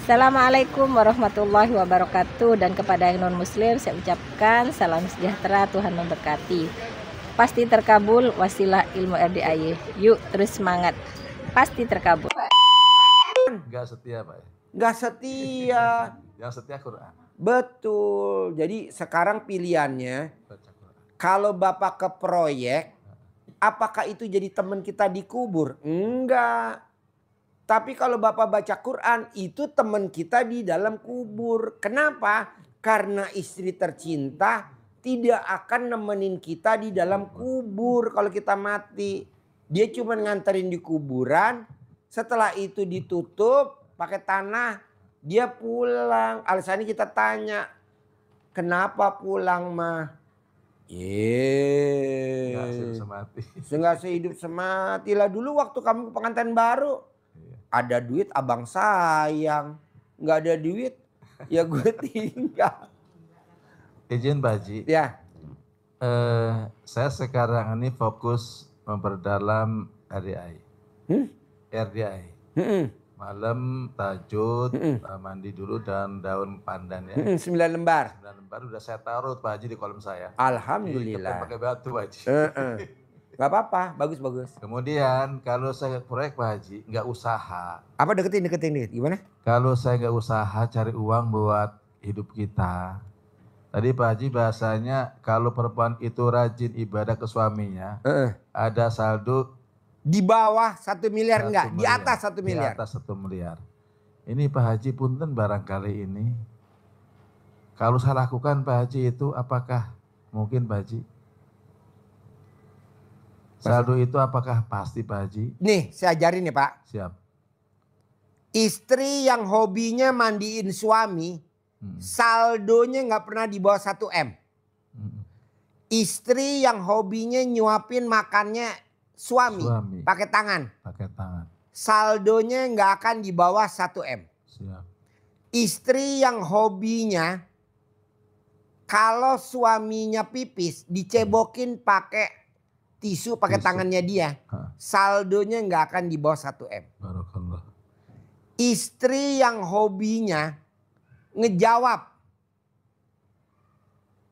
Assalamualaikum warahmatullahi wabarakatuh. Dan kepada yang non-muslim saya ucapkan salam sejahtera, Tuhan memberkati. Pasti terkabul wasilah ilmu RDIY. Yuk terus semangat, pasti terkabul. Enggak setia Pak ya? Enggak setia. Yang setia Quran. Betul. Jadi sekarang pilihannya, Baca Quran. kalau Bapak ke proyek, apakah itu jadi teman kita dikubur? Enggak. Tapi kalau Bapak baca Quran, itu teman kita di dalam kubur. Kenapa? Karena istri tercinta tidak akan nemenin kita di dalam kubur kalau kita mati. Dia cuma nganterin di kuburan, setelah itu ditutup pakai tanah, dia pulang. Alasannya kita tanya, kenapa pulang mah? Enggak sehidup semati. Enggak sehidup semati lah. Dulu waktu kamu pengantin baru, ada duit abang sayang, nggak ada duit ya gue tinggal. Izin Pak Haji. Ya. Saya sekarang ini fokus memperdalam RDI. RDI. Malam tahajud, mandi dulu dan daun pandan ya. 9 lembar. 9 lembar udah saya taruh Pak Haji di kolam saya. Alhamdulillah. Pakai batu Pak Haji. Gak apa-apa, bagus-bagus. Kemudian kalau saya proyek Pak Haji, nggak usaha. Apa deketin gimana? Kalau saya nggak usaha cari uang buat hidup kita. Tadi Pak Haji bahasanya kalau perempuan itu rajin ibadah ke suaminya, ada saldo di bawah 1 miliar enggak? Di miliar. atas 1 miliar. Di atas 1 miliar. Ini Pak Haji punten barangkali ini. Kalau saya lakukan Pak Haji itu apakah mungkin Pak Haji? Saldo itu apakah pasti Pak Haji? Nih saya ajarin nih Pak. Siap. Istri yang hobinya mandiin suami, saldonya nggak pernah di bawah 1 M. Istri yang hobinya nyuapin makannya suami. Pakai tangan. Pakai tangan. Saldonya nggak akan di bawah 1 M. Siap. Istri yang hobinya kalau suaminya pipis dicebokin pakai tisu pakai tangannya dia. Saldonya nggak akan di bawah 1 M. Barakallah. Istri yang hobinya ngejawab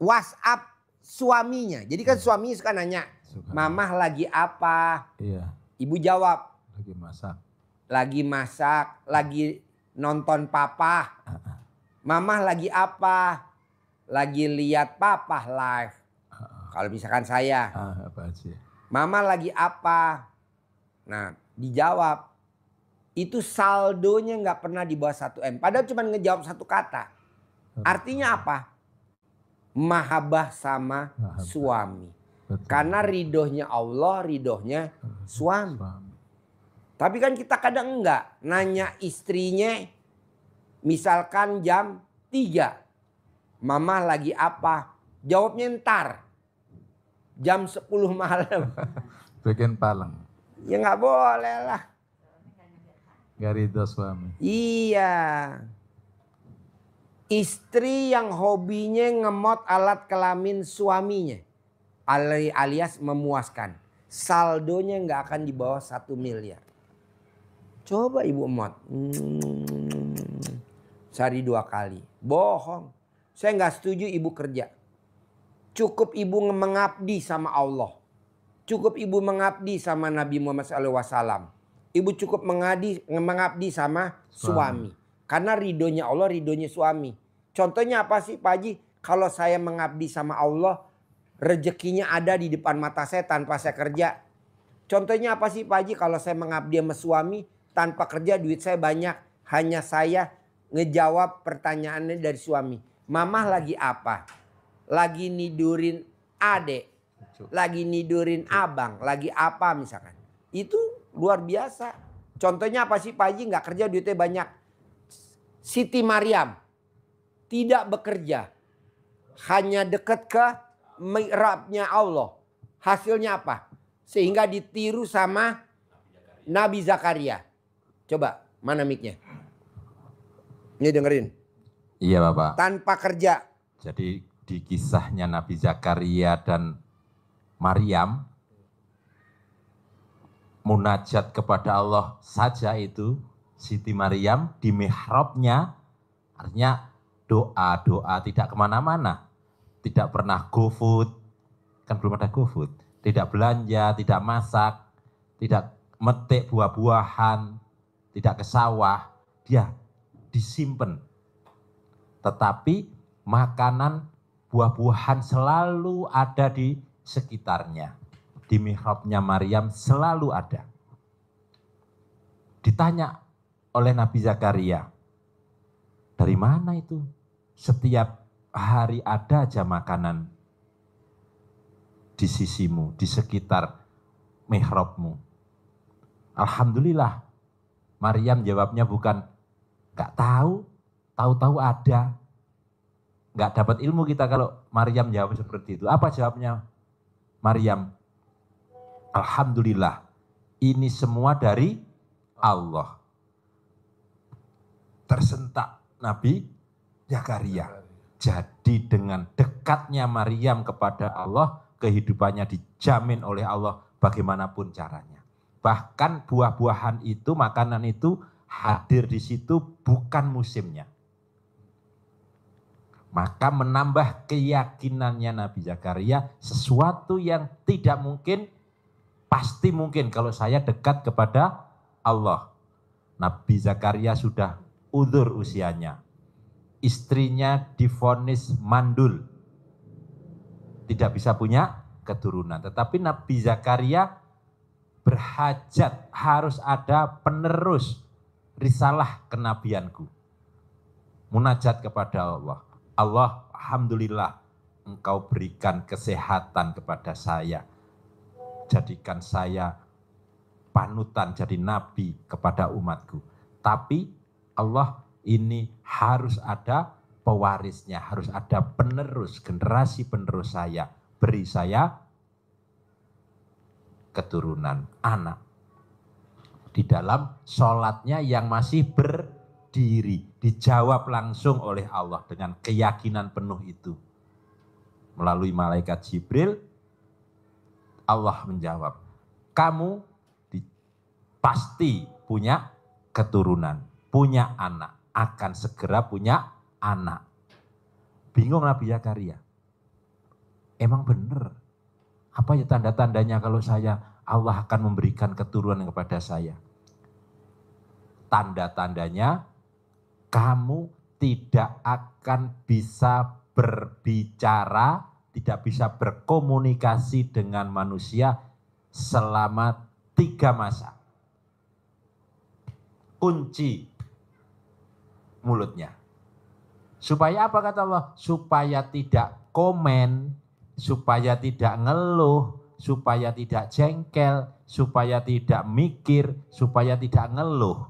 WhatsApp suaminya. Jadi kan suaminya suka nanya, Mamah lagi apa? Iya. Ibu jawab, Lagi masak. Lagi masak, lagi nonton papa. Mamah lagi apa? Lagi lihat papa live. Kalau misalkan saya, Pak Haji. Mama lagi apa? Nah, dijawab. Itu saldonya nggak pernah di bawah 1 M. Padahal cuma ngejawab 1 kata. Artinya apa? Mahabbah sama suami. Betul. Karena ridhonya Allah, ridhonya suami. Tapi kan kita kadang enggak. Nanya istrinya, misalkan jam 3. Mama lagi apa? Jawabnya ntar. Jam 10 malam. Bikin paleng. Ya nggak boleh lah. Gak ridho suami. Iya. Istri yang hobinya ngemot alat kelamin suaminya. Alias memuaskan. Saldonya nggak akan di bawah 1 miliar. Coba ibu emot. Sehari 2 kali. Bohong. Saya nggak setuju ibu kerja. Cukup ibu mengabdi sama Allah. Cukup ibu mengabdi sama Nabi Muhammad SAW. Ibu cukup mengabdi sama suami. Karena ridhonya Allah, ridhonya suami. Contohnya apa sih Pak Haji? Kalau saya mengabdi sama Allah, rezekinya ada di depan mata saya tanpa saya kerja. Contohnya apa sih Pak Haji? Kalau saya mengabdi sama suami, tanpa kerja duit saya banyak. Hanya saya ngejawab pertanyaannya dari suami. Mamah lagi apa? Lagi nidurin adek, lagi nidurin abang, lagi apa misalkan. Itu luar biasa. Contohnya apa sih Pak Haji? Nggak kerja duitnya banyak. Siti Maryam tidak bekerja. Hanya dekat ke mihrabnya Allah. Hasilnya apa? Sehingga ditiru sama Nabi Zakaria. Coba mana mic-nya? Ini dengerin. Iya Bapak. Tanpa kerja. Jadi di kisahnya Nabi Zakaria dan Maryam, munajat kepada Allah saja itu Siti Maryam di mihrabnya, artinya doa tidak kemana-mana, tidak pernah GoFood, kan belum ada GoFood, tidak belanja, tidak masak, tidak metik buah-buahan, tidak ke sawah, dia disimpan. Tetapi makanan buah-buahan selalu ada di sekitarnya. Di mihrabnya Maryam selalu ada. Ditanya oleh Nabi Zakaria, dari mana itu? Setiap hari ada aja makanan di sisimu, di sekitar mihrabmu. Alhamdulillah, Maryam jawabnya bukan nggak tahu, tahu-tahu ada. Nggak dapat ilmu kita kalau Maryam jawab seperti itu. Apa jawabnya Maryam? Alhamdulillah, ini semua dari Allah. Tersentak Nabi Zakaria. Jadi dengan dekatnya Maryam kepada Allah, kehidupannya dijamin oleh Allah bagaimanapun caranya. Bahkan buah-buahan itu, makanan itu hadir di situ bukan musimnya. Maka menambah keyakinannya Nabi Zakaria, sesuatu yang tidak mungkin, pasti mungkin kalau saya dekat kepada Allah. Nabi Zakaria sudah uzur usianya. Istrinya divonis mandul. Tidak bisa punya keturunan. Tetapi Nabi Zakaria berhajat, harus ada penerus risalah kenabianku. Munajat kepada Allah. Allah, alhamdulillah, engkau berikan kesehatan kepada saya. Jadikan saya panutan jadi nabi kepada umatku. Tapi Allah, ini harus ada pewarisnya, harus ada penerus, generasi penerus saya. Beri saya keturunan, anak. Di dalam sholatnya yang masih berdiri, dijawab langsung oleh Allah dengan keyakinan penuh itu. Melalui malaikat Jibril, Allah menjawab, kamu pasti punya keturunan, punya anak. Akan segera punya anak. Bingung Nabi Zakaria. Emang benar? Apa ya tanda-tandanya kalau Allah akan memberikan keturunan kepada saya? Tanda-tandanya kamu tidak akan bisa berbicara, tidak bisa berkomunikasi dengan manusia selama 3 masa. Kunci mulutnya. Supaya apa kata Allah? Supaya tidak komen, supaya tidak ngeluh, supaya tidak jengkel, supaya tidak mikir, supaya tidak ngeluh.